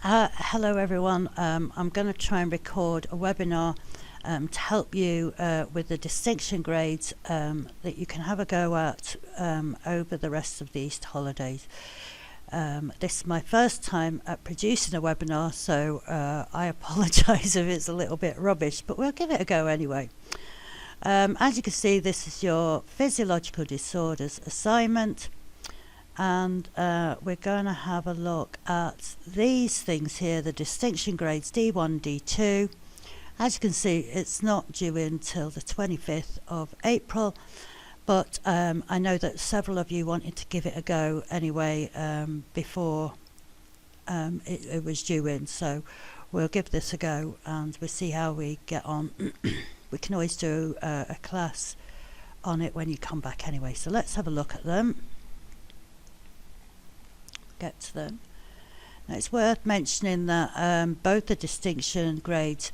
Hello everyone. I'm going to try and record a webinar to help you with the distinction grades that you can have a go at over the rest of the Easter holidays. This is my first time at producing a webinar, so I apologise if it's a little bit rubbish, but we'll give it a go anyway. As you can see, this is your physiological disorders assignment. And we're going to have a look at these things here, the distinction grades D1, D2. As you can see, it's not due until the 25th of April, but I know that several of you wanted to give it a go anyway before it was due in, so we'll give this a go and we'll see how we get on. We can always do a class on it when you come back anyway, so let's have a look at them. Get to them. Now it's worth mentioning that both the distinction grades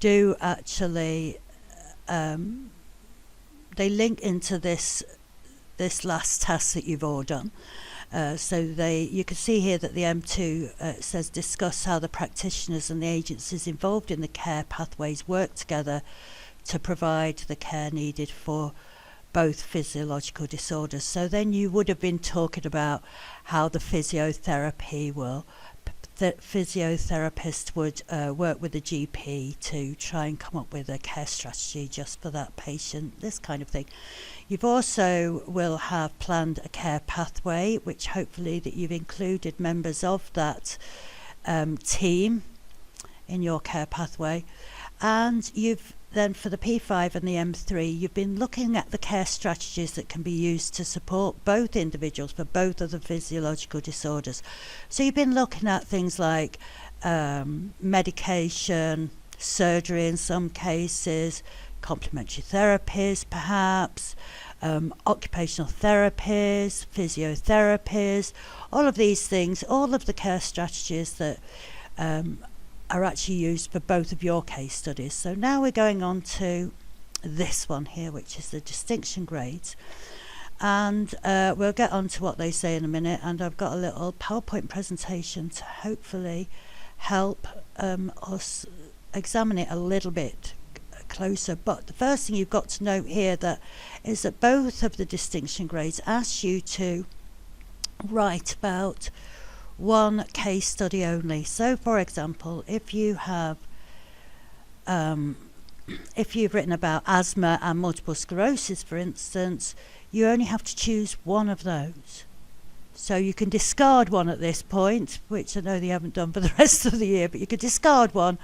do actually they link into this last task that you've all done. So you can see here that the M2 says discuss how the practitioners and the agencies involved in the care pathways work together to provide the care needed for both physiological disorders. So then you would have been talking about how the physiotherapist would work with the GP to try and come up with a care strategy just for that patient, this kind of thing. You've also will have planned a care pathway, which hopefully that you've included members of that team in your care pathway, and you've then for the P5 and the M3, you've been looking at the care strategies that can be used to support both individuals for both of the physiological disorders. So you've been looking at things like medication, surgery in some cases, complementary therapies perhaps, occupational therapies, physiotherapies, all of these things, all of the care strategies that are actually used for both of your case studies. So now we're going on to this one here, which is the distinction grades, and we'll get on to what they say in a minute, and I've got a little PowerPoint presentation to hopefully help us examine it a little bit closer. But the first thing you've got to note here is that both of the distinction grades ask you to write about one case study only. So for example, if you've written about asthma and multiple sclerosis, for instance, you only have to choose one of those. So you can discard one at this point, which I know they haven't done for the rest of the year, but you could discard one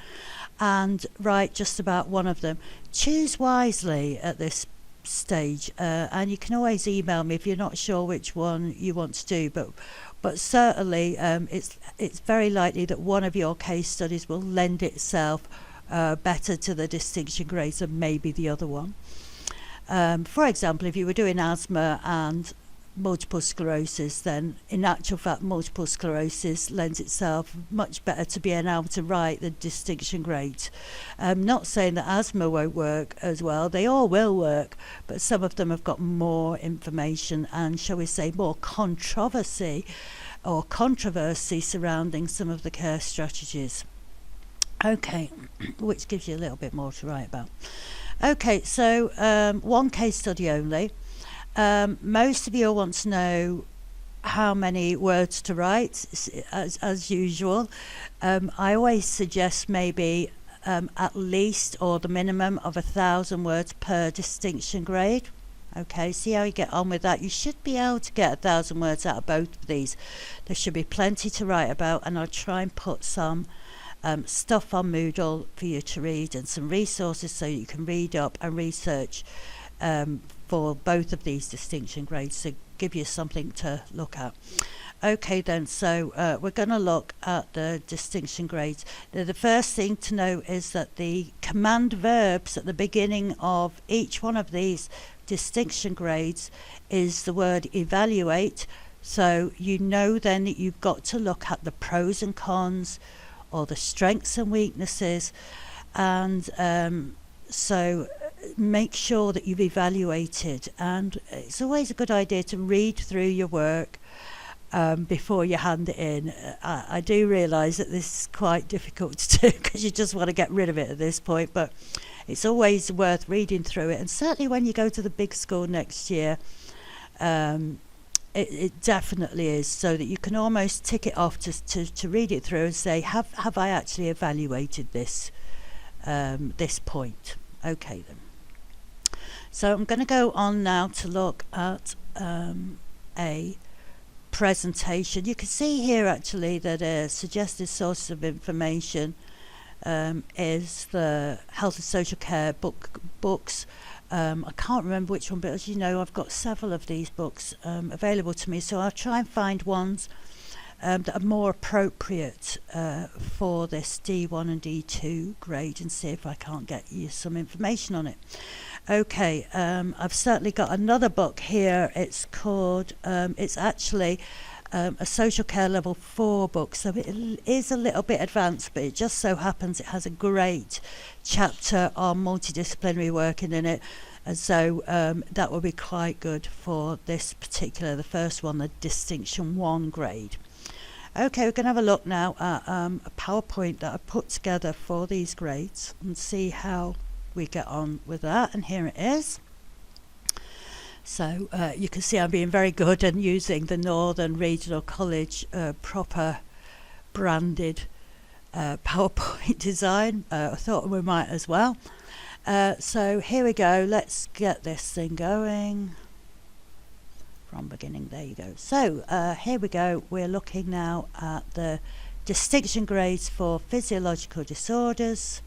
and write just about one of them. Choose wisely at this stage, and you can always email me if you're not sure which one you want to do, but certainly it's very likely that one of your case studies will lend itself better to the distinction grades than maybe the other one. For example, if you were doing asthma and multiple sclerosis, then in actual fact multiple sclerosis lends itself much better to being able to write the distinction grades. Not saying that asthma won't work as well, they all will work, but some of them have got more information and, shall we say, more controversy surrounding some of the care strategies. Okay, which gives you a little bit more to write about. Okay, so one case study only. Most of you want to know how many words to write, as usual. I always suggest maybe at least or the minimum of 1,000 words per distinction grade. Okay, see how you get on with that. You should be able to get 1,000 words out of both of these. There should be plenty to write about, and I'll try and put some stuff on Moodle for you to read and some resources so you can read up and research for both of these distinction grades to give you something to look at. Okay then, so we're going to look at the distinction grades. The first thing to note is that the command verbs at the beginning of each one of these distinction grades is the word evaluate. So you know then that you've got to look at the pros and cons or the strengths and weaknesses, and so make sure that you've evaluated. And it's always a good idea to read through your work before you hand it in. I do realise that this is quite difficult to do because you just want to get rid of it at this point, but it's always worth reading through it, and certainly when you go to the big school next year, it definitely is, so that you can almost tick it off to read it through and say, have I actually evaluated this this point? Okay then. So I'm going to go on now to look at a presentation. You can see here actually that a suggested source of information is the health and social care books. I can't remember which one, but as you know, I've got several of these books available to me, so I'll try and find ones that are more appropriate for this D1 and D2 grade and see if I can't get you some information on it. Okay, I've certainly got another book here. It's called, it's actually a social care level 4 book, so it is a little bit advanced, but it just so happens it has a great chapter on multidisciplinary working in it, and so that will be quite good for this particular, the first one, the Distinction 1 grade. Okay, we're going to have a look now at a PowerPoint that I put together for these grades and see how we get on with that, and here it is. So you can see I'm being very good and using the Northern Regional College proper branded PowerPoint design. I thought we might as well. So here we go, let's get this thing going from beginning. There you go. So here we go, we're looking now at the distinction grades for physiological disorders.